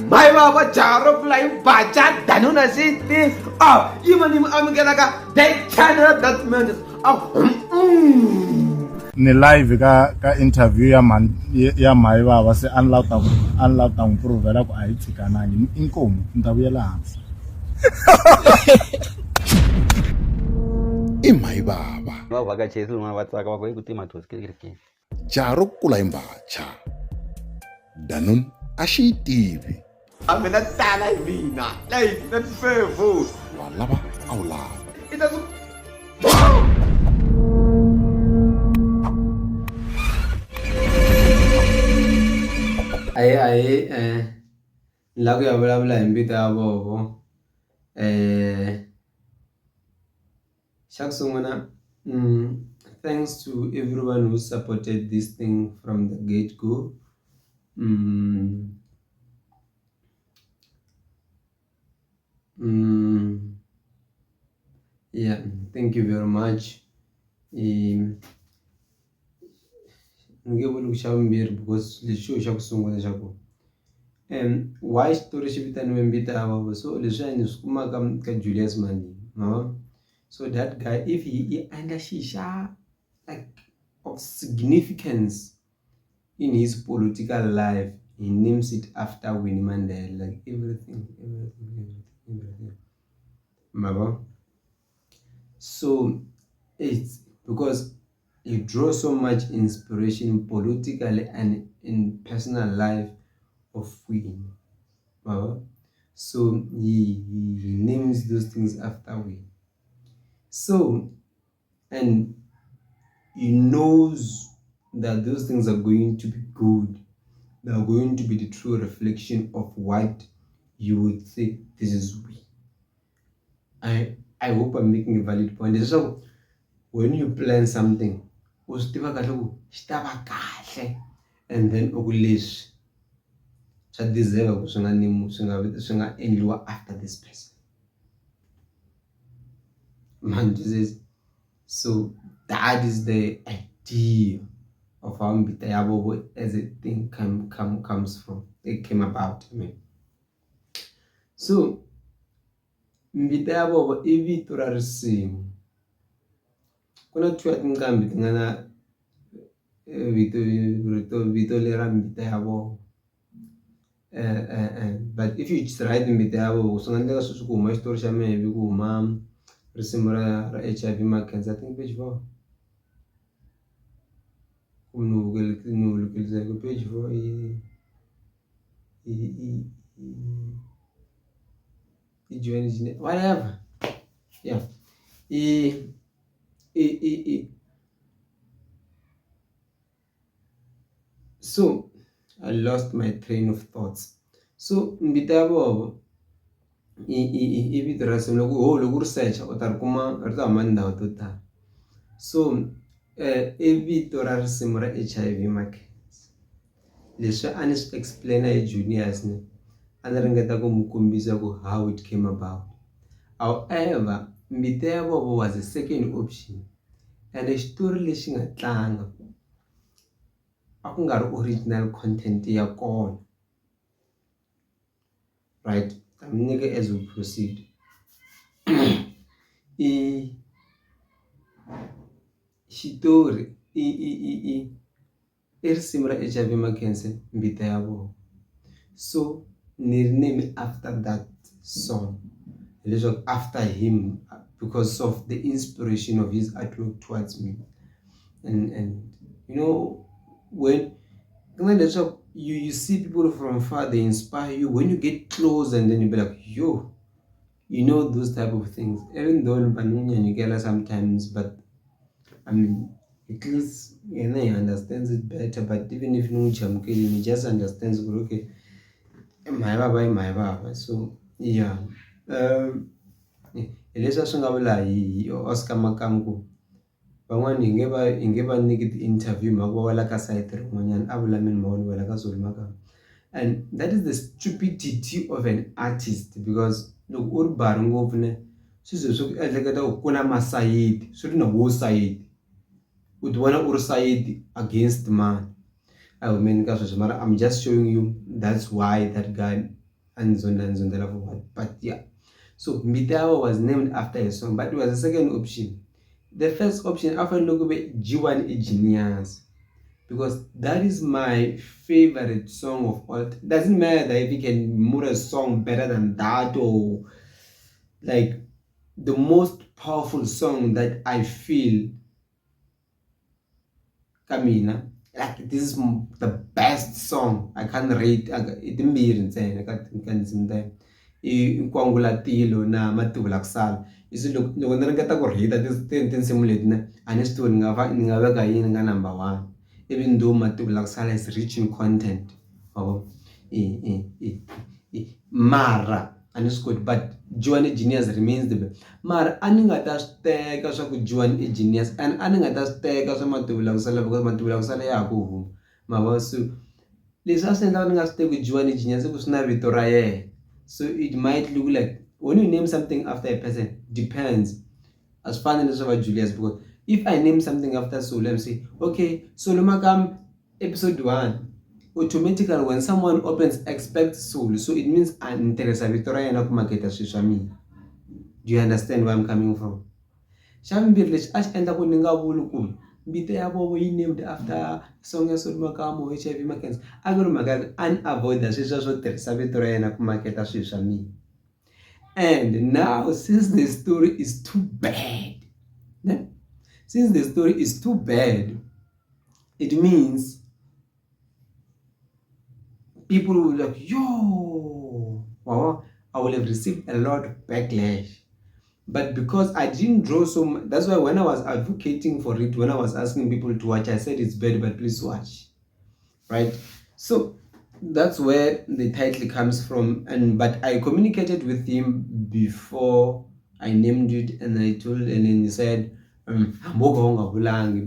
Mhayivava jaro flying bacha danuna city. Oh, even if I'm gonna that channel that means ni live ka interview ya Mhayivava se unlock ta improvela ku a yi tsikanangi inkomo ni ta vuyela hansi. Mhayivava vavhakachesi luna vatsaka vakwai kuti mathosi kirikiriki jaro kula imbacha danun a xi yi tivi I'm gonna tala mina. Like that's vovo. walava a wu lava It doesn't. Aye, la ku ya vulavula hi Mbita ya vovo. Xa ku sungula, thanks to everyone who supported this thing from the get-go. Yeah, thank you very much. Nge vuli ku xa vumbirhi because lexi xa ku sungula xa ku why xitori xi vitaniwe Mbita ya vovo. So leswiya ni swi kumaka ka Julius Malema, ma so that guy if he endla xixa like of significance in his political life, he names it after Winnie Mandela, like everything. Mabo. So it's because he draws so much inspiration politically and in personal life of Winnie. So he names those things after Winnie. So, and he knows that those things are going to be good. They are going to be the true reflection of what you would say this is we. I hope I'm making a valid point. So when you plan something, and then deserve after this person. Man, so that is the idea of how Mbita ya vovo as a thing comes from. It came about. I mean. So Mbita ya vovo I vito ra risimu. Kuna thuya tinqambi ti nga na vito lera Mbita ya vovo. But if you write Mbita ya vovo, swi nga endleka sweswi ku huma xitori xa mehe ivi ku huma risimu ra HIV ma cancer. I think page 4. Page 4 whatever. Yeah. So I lost my train of thoughts. So Mbita ya vovo I vito ra risimu loko research u ta ri kuma ri ta huma ndhawu to tala. So I vito ra risimu ra HIV ma cancer. Leswi a ni swi explain hi Juniors ni a ni ringeta ku mi kombisa ku how it came about. However, Mbita ya vovo was a second option, and xitori lexi nga tlanga a ku nga ri original content ya kona. Right? I'm nigga as we proceed. Xitori I risimu ra HIV ma cancer Mbita ya vovo. So ni name after that song. After him because of the inspiration of his artwork towards me. And you know when you see people from far, they inspire you. When you get close and then you be like, yo, you know those type of things. Even though you get sometimes, but I mean at least he understands it better. But even if no chamkeli, he just understands okay, Mhayivava. So yeah. Leswi swi nga vula hi Oscar Makambu. Van'wani hi nge va nyiki ti-interview mhaka va wela ka site rin'wanyana a vula mini mavoni wela ka Zulu Makambu. And that is the stupidity of an artist, because loko u ri bari ngopfu ne swi ze swi ku ehleketa ku na masayiti swi ri na wo sayiti u ti vona u ri sayiti against mani. I'm just showing you that's why that guy Nzonda for what. But yeah. So Mbita was named after a song, but it was a second option. The first option, I found G1 a Genius, because that is my favorite song of all. Doesn't matter if you can move a song better than that, or like the most powerful song that I feel Kamina, like this is the best song. I can't rate it insane. I can't say Kwangulatilo na matula kusala. Isi loko ni ringeta ku rate tinsimu leti na a ni swi tivi ni nga veka yini nga number 1, even though matula kusala is rich in content. Mara a ni swi koti, but G1 Genius remains the best. Mara a ni nga ta swi teka swa ku G1 Genius, and a ni nga ta swi teka swa matula kusala, because matula kusala ya ha ku huma. Mavona, so leswi a swi endlaka ni nga swi teki G1 Genius i ku swi na vito ra yena. So it might look like when you name something after a person, depends. As far as about Julius, because if I name something after Solo, I'm saying, okay, Solo Makam episode 1, automatically when someone opens expect Solo, so it means I'm interested Victoria and market as me. Do you understand where I'm coming from? Shambirlish ash and the Kuninga Wulukum. Mbita vovo named after song ya Solo Makam or HIV Makens. I go to Magan unavoid that she's also Victoria and market as me. And now, since the story is too bad, it means people will be like, yo, wow, I will have received a lot of backlash. But because I didn't draw so much, that's why when I was advocating for it, when I was asking people to watch, I said it's bad, but please watch. Right? So that's where the title comes from. But I communicated with him before I named it, and then he said,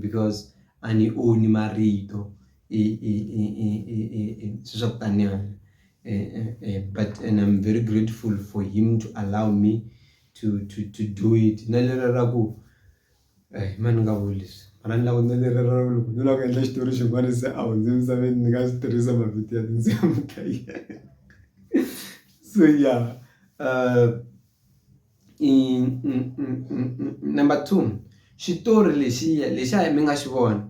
because ani oni marito but and I'm very grateful for him to allow me to do it. Man nga vulisi mana ni lava ku nelerera loko ni lava ku endla xitori xin'wana se a hundzi emisaveni ni nga swi tirhisa mavito ya tinsimu ta yena. So yeah, number 2, xitori lexiya mi nga xi vona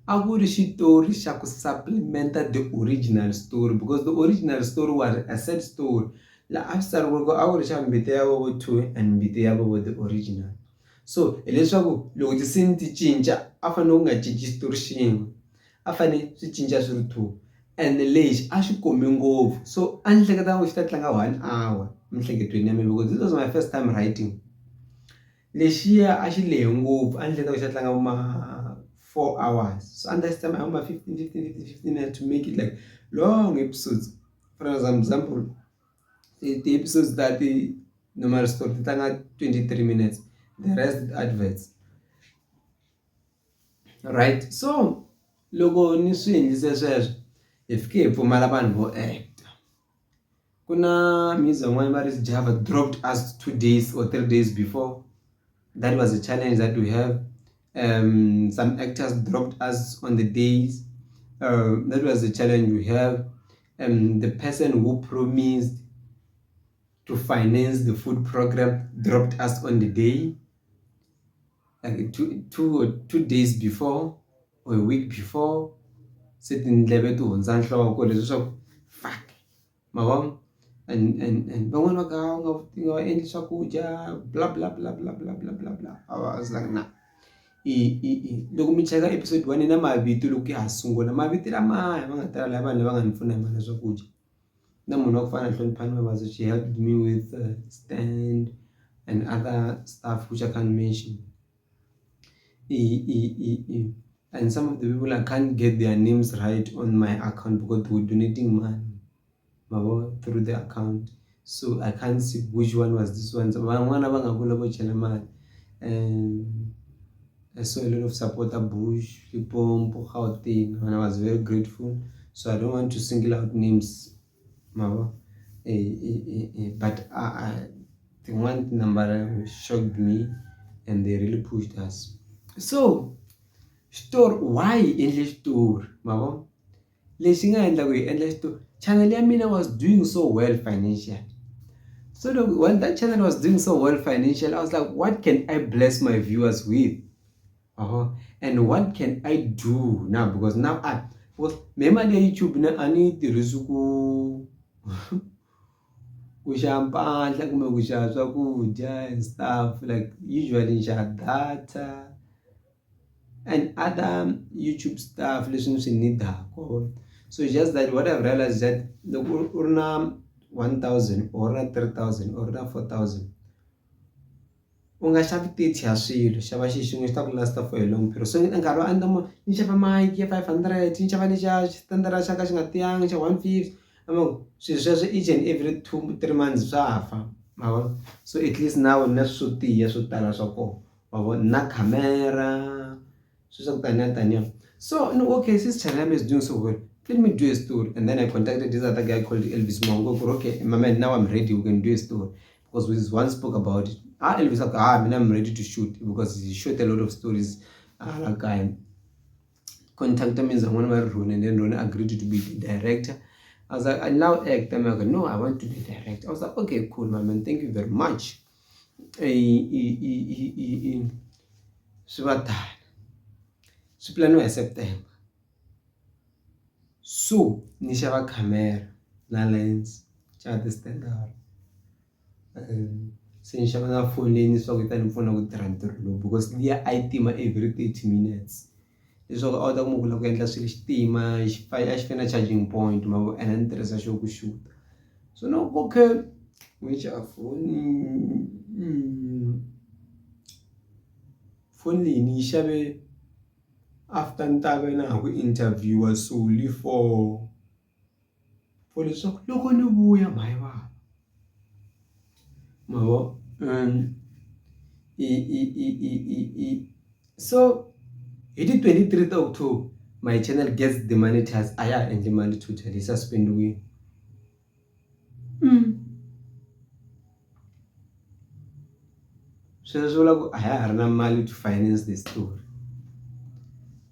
a ku ri xitori xa ku supplementa the original story, because the original story was a sad story laha a swi tsariwile ku a ku ri xa Mbita ya vovo 2 and Mbita ya vovo the original. So hileswaku loko tinsimu ti cinca a fanele ku nga cinci xitori xin'we, a fanele swi cinca swi ri 2, and lexi a xi kome ngopfu, so a ni hleketa ku xi ta tlanga 1 hour miehleketweni ya mina, because this was my first time writing. Lexiya a xi lehe ngopfu, a ni hleketa ku xi ta tlanga ma 4 hours, so and this time I have 15 minutes to make it like long episodes. For example, the episodes that the normal story ti tlanga 23 minutes, the rest adverts. Right? So loko ni swi endlise sweswo hi fike hi pfumala vanhu vo actor. Ku na music van'wana va ri Java dropped us 2 days or 3 days before. That was a challenge that we have. Some actors dropped us on the days. That was a challenge we have. The person who promised to finance the food program dropped us on the day, like two days before or a week before. Certain level to unsanhloko leswi swa fuck mavona, and van'wana va ka nga endli swakudya bla bla bla bla bla bla bla bla. I was like nah, loko mi cheka episode 1 na mavito loko ya sungula mavito lamaya va nga tala vanhu lava nga ni pfuna hi mali swakudya, na munhu wa ku fana Hloniphani Mabaso, she helped me with stand and other stuff which I can't mention. And some of the people I can't get their names right on my account because they were donating money through the account, so I can't see which one was this one. And I saw a lot of support at Bush, Lipompo, Gauteng, and I was very grateful. So I don't want to single out names, but the one number shocked me, and they really pushed us. So story, why English story, lexi nga endla ku hi endla xitori, channel ya mina was doing so well financially. So look, when that channel was doing so well financially, I was like, what can I bless my viewers with? And what can I do now? Because now because memali ya YouTube na ani tirhisi ku xava mpahla kumbe ku xava swakudya and stuff, like usually nxava data and other YouTube stuff leswi ni swi needaka. So it's just that what I've realized is that loko u ri na 1,000 or na 3,000 or na 4,000, u nga xavi 30 ya swilo, xava xi xin'we xi ta ku last for a long period. So nkarhi wa endla ni xava mic ya 500, ni xava lexiya xitendera xa ka xi nga tiyangi xa 150, swilo sweswo each and every 2-3 months swa fa, ma vona. So at least now na swo tiya swo tala swa kona, ma vona, na camera, swilo swa ku taniya. So no, okay, since channel is doing so well, let me do a story. And then I contacted this other guy called Elvis Mongo. Okay, my man, now I'm ready, we can do a story. Because we once spoke about it. Elvis said, I'm ready to shoot, because he shot a lot of stories. Like I contacted me one of my Ron, and then Ron agreed to be the director. I was like, I now act. I'm like, no, I want to be director. I was like, okay, cool, my man, thank you very much. So plan wa September. So ni xava camera na lens xa ti standard, se ni xava na phone leyi ni swa ku yi ta ni pfuna ku tirha ntirho lowu, because liya a yi tima every 30 minutes. Leswaku a wu ta kuma ku lava ku endla swilo xi tima a xi fana charging point, ma vo, ene ni tirhisa xo ku shoot. So no, okay, which a phone leyi ni yi xave after ni ta va na ha ku interviewa solely for leswaku loko ni vuya Mhayivava, ma vo. So hi ti 23 ta October my channel gets demonetized, a ya ha endli mali totally, suspendiwile. Sweswo vula ku a ya ha ri na mali to finance the story.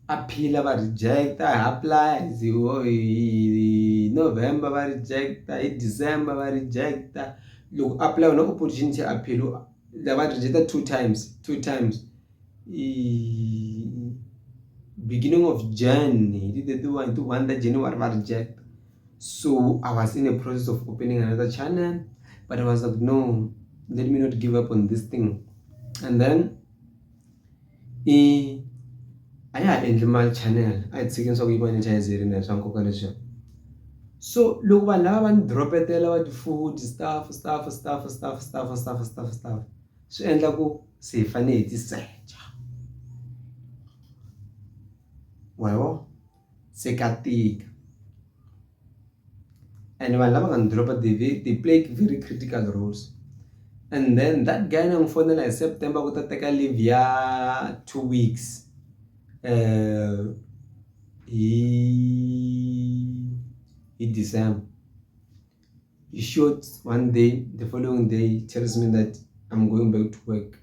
Aphila va rejecta, hi apply hi November va rejecta, hi December va rejecta. Loko apply una opportunity ya appeal, lava rejecta two times. Beginning of January, the 1 January va reject. So I was in a process of opening another channel, but I was like, no, let me not give up on this thing. And then a ya ha endli mali channel, a hi tshikini swa ku yi monetize-rini hi swa nkoka leswiya. So loko vanhu lava va ni dropetela va ti-food stuff swi endla ku se hi fane hi ti searcha, webo, se ka tika. And vanhu lava nga ni dropa they play very critical roles. And then that guy na n'wi fonela hi September ku ta teka leave ya 2 weeks. In December, he shot one day, the following day he tells me that I'm going back to work.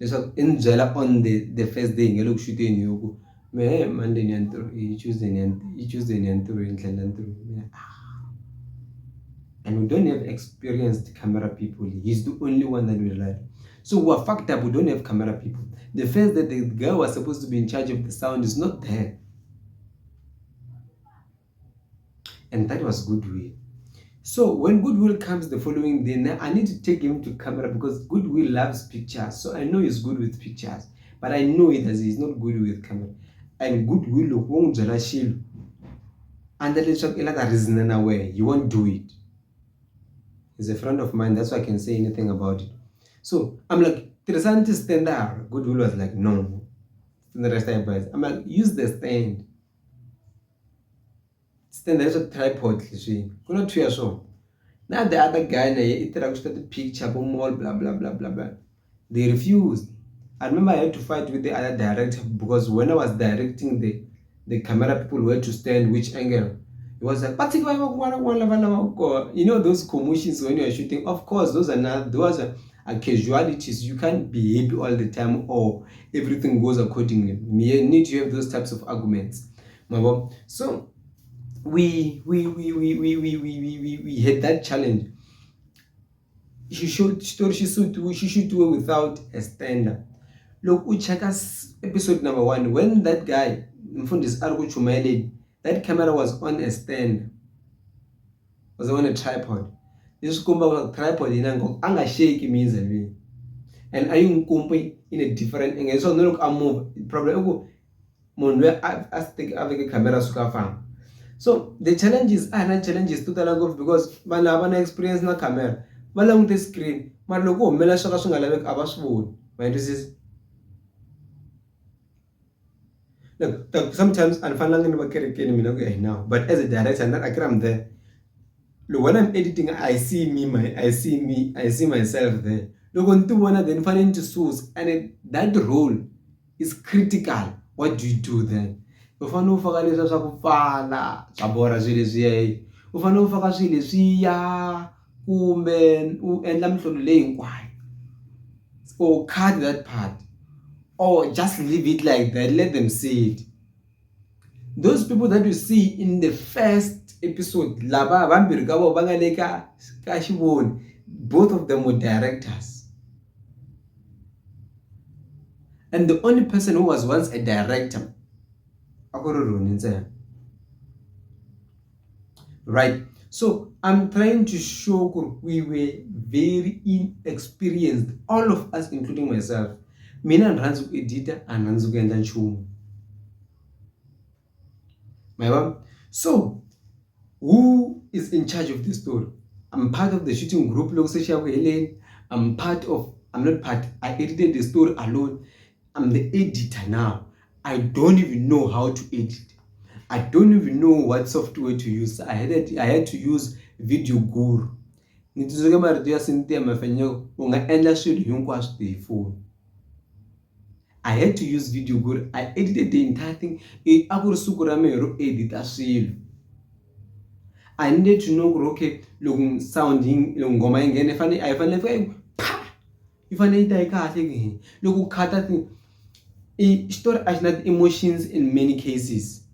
So in Jela on the first day, I look shooting you. Me Monday ni antro, Tuesday ni antro, and we don't have experienced camera people. He's the only one that we rely. So we're fucked up. We don't have camera people. The first that the guy was supposed to be in charge of the sound is not there. And that was Goodwill. So when Goodwill comes the following day, now I need to take him to camera because Goodwill loves pictures. So I know he's good with pictures, but I know he's not good with camera. And Goodwill won't jala shield. And the reason away, you won't do it. He's a friend of mine, that's why I can say anything about it. So I'm like, Interesante stand there. Goodwill was like, no. The rest I buy. I'm like, use the stand. Stand there's a tripod. Kuna 2 years old. Now the other guy he started the picture, mall, blah blah blah blah blah. They refused. I remember I had to fight with the other director because when I was directing the camera people where to stand which angle. It was like, you know those commotions when you're shooting. Of course, those are casualties. You can't be happy all the time or everything goes accordingly. You need to have those types of arguments. So we had that challenge. She should do it without a stand. Look, we check us episode number 1. When that guy that camera was on a stand, was on a tripod. This kumba tripod anga shake means me. And I in a different angle. So no look I move probably I think a camera suka. So the challenges are not challenges to the because man have an experience na camera. Malang the screen. Man logo mela shaka sunga lavek abaswood. My this is look sometimes I'm finding now. But as a director, I'm not I'm there. Look, when I'm editing, I see myself there. Look, on two one then finding to source, and that role is critical. What do you do then? Ufana ufaka leswi swa ku pfala swa bora swilo leswiya, ufana ufaka swilo leswiya kumbe u endla mihlolo leyi hinkwayo, or cut that part, or just leave it like that, let them see it. Those people that you see in the first episode, both of them were directors. And the only person who was once a director, right? So I'm trying to show we were very inexperienced, all of us, including myself. Mina nranzu editor and nranzu kenda nchumu. So, who is in charge of the story? I'm part of the shooting group. I edited the story alone. I'm the editor now. I don't even know how to edit. I don't even know what software to use. I had to use Video Guru. I had to use Video Guru. I edited the entire thing. I needed to know okay, sounding story emotions in many cases.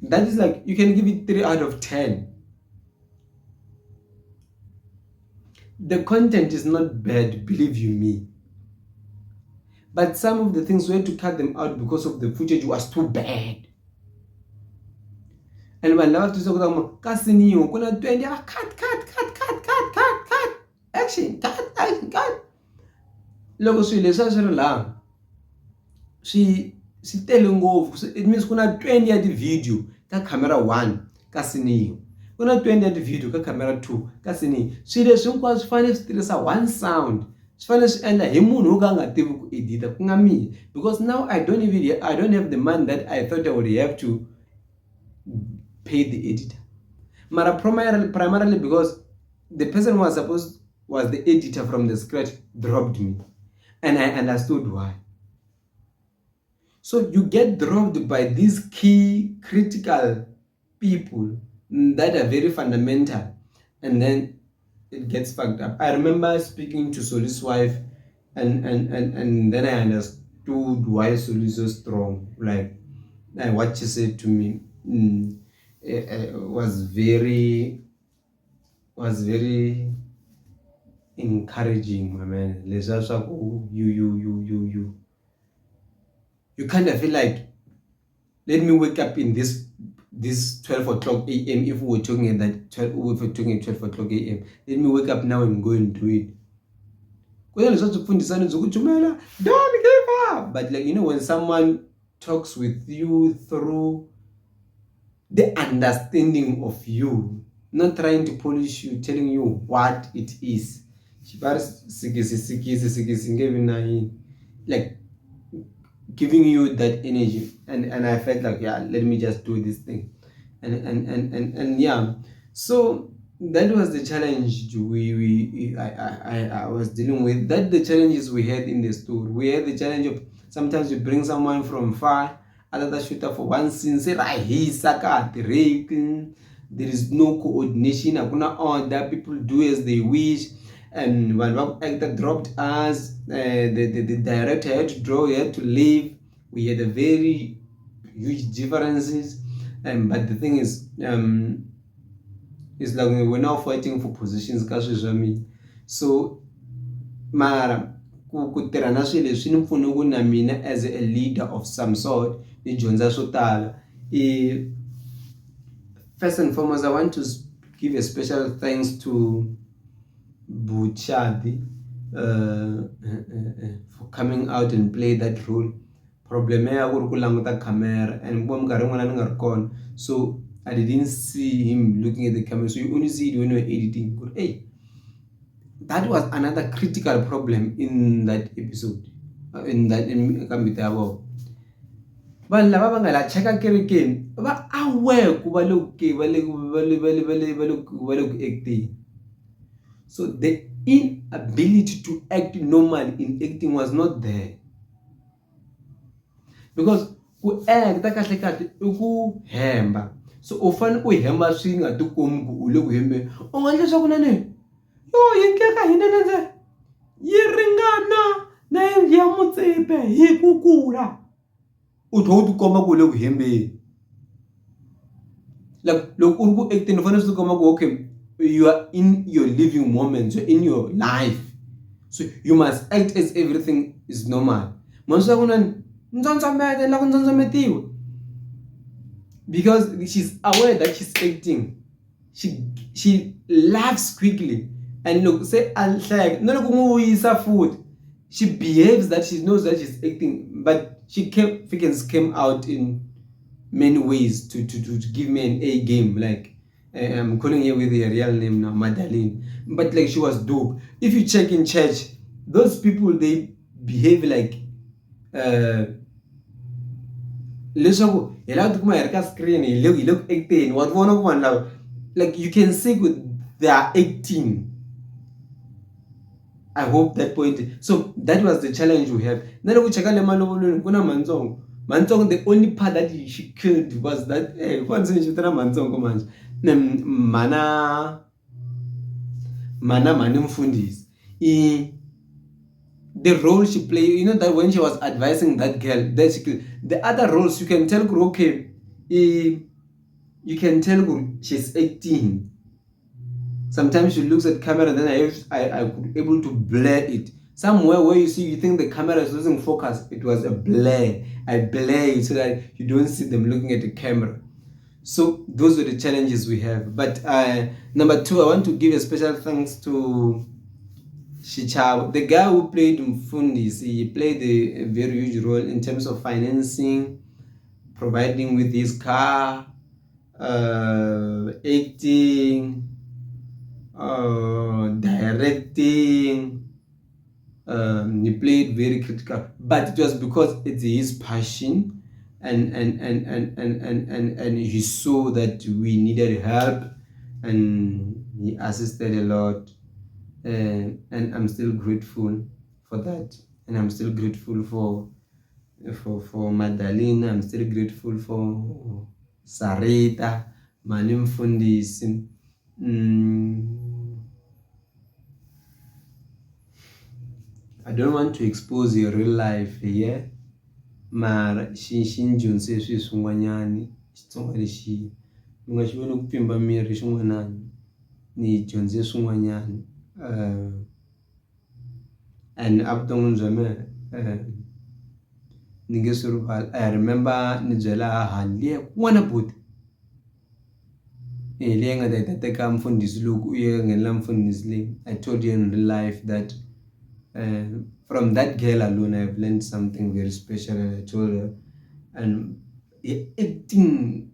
That is like you can give it 3 out of 10. The content is not bad, believe you me. But some of the things we had to cut them out because of the footage was too bad. And when I was to talk cut, action, cut. Logo she telling off. It means kuna 20 at the video ka camera 1 ka siniyo. Kuna 20 at the video ka camera 2 ka siniyo. She leswi hinkwaswo fanele swi tirhisa one sound. And because now I don't have the money that I thought I would have to pay the editor. But primarily because the person who was the editor from the scratch dropped me, and I understood why. So you get dropped by these key critical people that are very fundamental, and then it gets fucked up. I remember speaking to Soli's wife, and then I understood why Soli is so strong. Like what she said to me was very encouraging, my man. You kind of feel like, let me wake up in this 12 o'clock a.m. if we were talking at that 12 o'clock a.m. Let me wake up now and go and do it. Don't give up. But when someone talks with you through the understanding of you, not trying to polish you, telling you what it is. Like giving you that energy, and I felt like, yeah, let me just do this thing, and yeah. So that was the challenge I was dealing with. That the challenges we had in the store. We had the challenge of sometimes you bring someone from far, another shooter for one scene, say there is no coordination. Hakuna order. People do as they wish. And when one actor dropped us, the director had to draw, he had to leave. We had a very huge differences. But the thing is, it's like we're now fighting for positions ka swilo swa mina. So mara ku tirha na swilo leswi ni pfune ku na mina as a leader of some sort ni dyondza swo tala. First and foremost, I want to give a special thanks to Buchadi for coming out and play that role. Problem ya ku ri ku languta camera and minkarhi yin'wana ni nga ri kona, so I didn't see him looking at the camera, so you only see it when you're editing. Hey, that was another critical problem in that episode, in Mbita. Vanhu lava va nga la cheka kerekeni va aware ku va le ku acting. So the inability to act normal in acting was not there, because ku acta kahle kahle I ku hemba. So u fane u hemba swi nga ti kombi ku u le ku hembeni. U nga endla leswaku na ni yo yi endleka hi nene ndze yi ringana na yindlu ya mutsepe hi ku kula. U thwa u ti komba ku u le ku hembeni. Like loko u ri ku acting u fanele swi ti komba ku okay, you are in your living moments, you're in your life, so you must act as everything is normal. Because she's aware that she's acting, she laughs quickly, and look, say food, she behaves that she knows that she's acting, but she came out in many ways to give me an A game. Like I'm calling her with her real name now, Madeleine. But like she was dope. If you check in church, those people, they behave like look acting. Like you can see they are acting. I hope that point. So that was the challenge we have. Mansong, the only part that she killed was that Mana Mfundis. The role she played, you know, that when she was advising that girl, that she killed. The other roles you can tell, okay, you can tell she's 18. Sometimes she looks at camera, then I could able to blur it. Somewhere where you see, you think the camera is losing focus, it was a blur. I blur it so that you don't see them looking at the camera. So those are the challenges we have. But number two, I want to give a special thanks to Shichao, the guy who played Mfundis. He played a very huge role in terms of financing, providing with his car, acting, directing. He played very critical, but it was because it's his passion, and he saw that we needed help, and he assisted a lot, and I'm still grateful for that, and I'm still grateful for Madalena. I'm still grateful for Sarita, Manim Fundis. I don't want to expose your real life here, mara xindyondzise swilo swin'wanyani, Xitsonga lexi mi nga xi voni ku pfimba miri xin'wanani, ni dyondze swin'wanyani, and evuton'wini bya mina ni nge swi rivali. I remember ni byela hahani liya kun'wana buti leyi nga ta teka mfundhisi loko u ya nghenela mfundhisi leyi. I told you in real life that from that girl alone, I've learned something very special, and I told her, and acting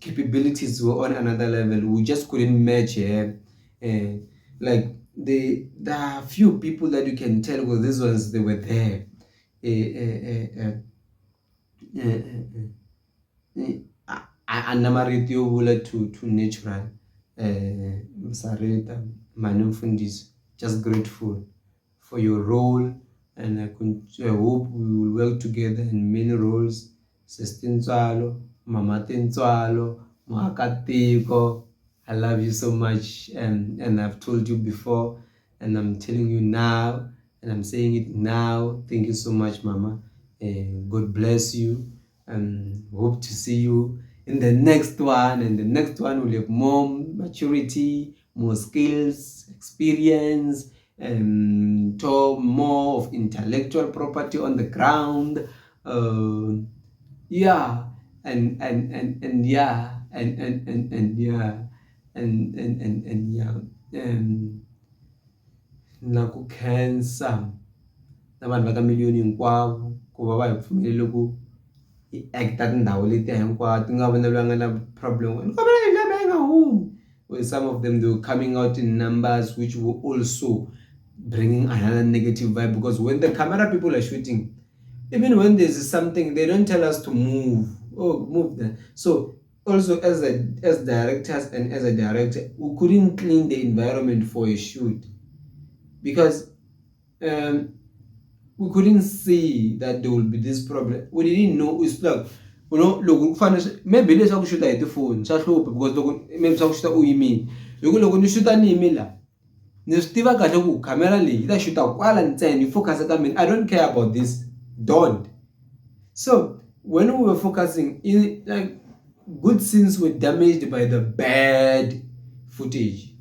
capabilities were on another level. We just couldn't match her. Like there are few people that you can tell, well, these ones, they were there. To natural. Sarita, Manumfundis, just grateful for your role, and I hope we will work together in many roles. Sister Ntswalo, Mama Ntswalo, Mwakatiko, I love you so much, and I've told you before, and I'm telling you now, and I'm saying it now. Thank you so much, Mama. God bless you, and hope to see you in the next one, and the next one will have more maturity, more skills, experience, and more of intellectual property on the ground. Yeah, and yeah, and yeah, and yeah, na ku cancer na vanhu va ka miliyoni hinkwavo ku va va hi pfumelele ku hi acta tindhawu letiya hinkwato ti nga va na loyi a nga na problem ni kombela hi lama yi nga humi. Well, some of them, they were coming out in numbers which were also bringing another negative vibe, because when the camera people are shooting, even when there's something, they don't tell us to move. Oh, move there. So also as directors and as a director, we couldn't clean the environment for a shoot because we couldn't see that there will be this problem. We didn't know. It's like, you know, look, maybe let's talk shoot at the phone. Because look, maybe talk shoot at email. Look, you shoot an email. Ni stiva kahle ku camera leyi ta shoot kwala ntsena ni focus ka mina. I don't care about this. Don't. So when we were focusing, in like good scenes were damaged by the bad footage.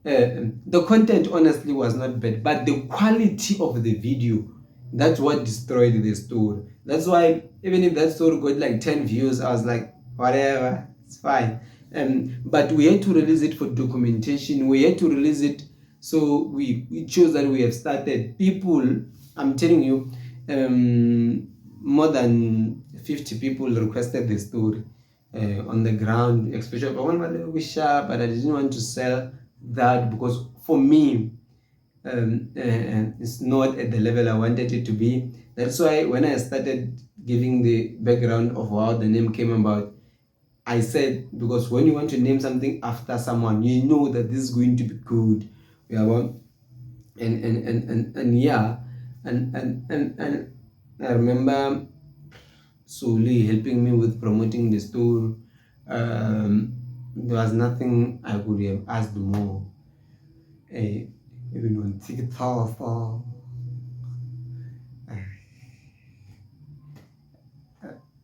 The content honestly was not bad, but the quality of the video, that's what destroyed the story. That's why even if that story got like 10 views, I was like, whatever, it's fine. But we had to release it for documentation. We had to release it, so we chose that. We have started people, I'm telling you, more than 50 people requested the story on the ground, especially one but I didn't want to sell that because for me it's not at the level I wanted it to be. That's why when I started giving the background of how the name came about, I said, because when you want to name something after someone, you know that this is going to be good. Yeah, well, and yeah, and I remember Suli helping me with promoting the store. There was nothing I could have asked more. Even on TikTok.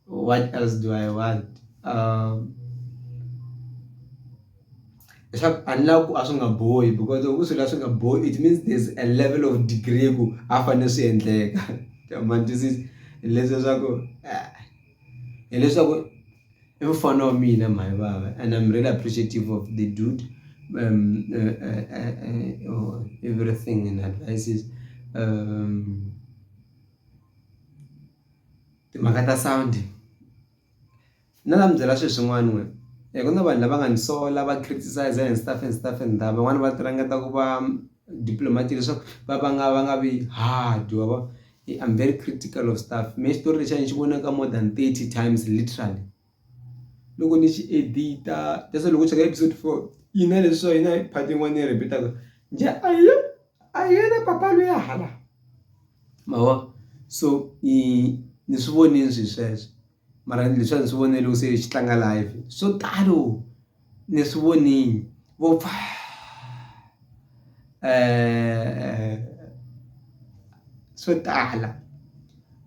What else do I want? Unlike a boy, because the boy, it means there's a level of degree ku afanele endleka. Man, this is leswaku in front of me, Mhayivava, and I'm really appreciative of the dude, everything and advices. Timhaka ta sound na la byela swilo swin'wana we ku na vanhu lava nga ni sola va criticize and stuff and that van'wana va tirangeta ku va diplomatic leswaku va nga vi hard wa I'm very critical of stuff. Me xitori lexi a ni xi vonaka more than 30 times literally loko ni xi edita leswo loko cheka episode 4 yina leswo yina part yin'wana ni repeataka nje ayena papa loyi hala mawa. So ni swi vonile swilo sweswo mara leswi a ni swi vonile loko se xi tlanga live swo talo ni swi vonile vo swo tala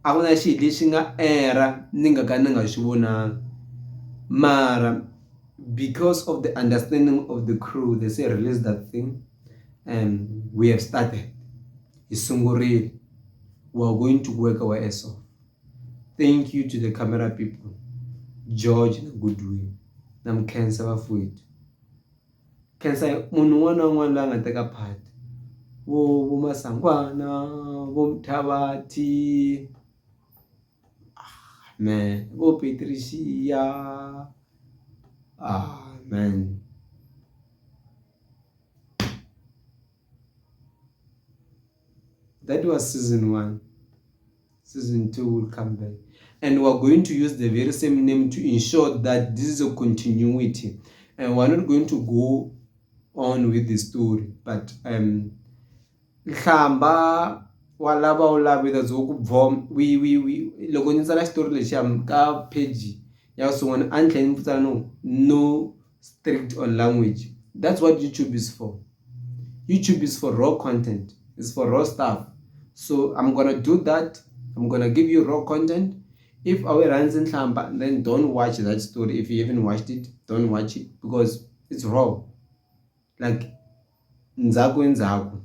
a ku na xilo lexi nga era ni nga ka ni nga xi vonanga mara because of the understanding of the crew, they say release that thing and we have started. It's sungurile. We are going to work our ass off. Thank you to the camera people, George in a good way. Nam cancer of weight. Cancer munhu un'wana na un'wana la nga teka part. Vo Masangwana, vo Mthavati, man, vo Patricia. Man. That was season 1. Season 2 will come back. And we're going to use the very same name to ensure that this is a continuity. And we're not going to go on with the story. But Khamba walava ulavi that's vom we loko ni tsala xitori lexi ka page ya swin'wana until ni pfutsala no strict on language. That's what YouTube is for. YouTube is for raw content. It's for raw stuff. So I'm gonna do that. I'm gonna give you raw content. If our runs in Hlamba, then don't watch that story. If you haven't watched it, don't watch it because it's raw. Like Nzaku.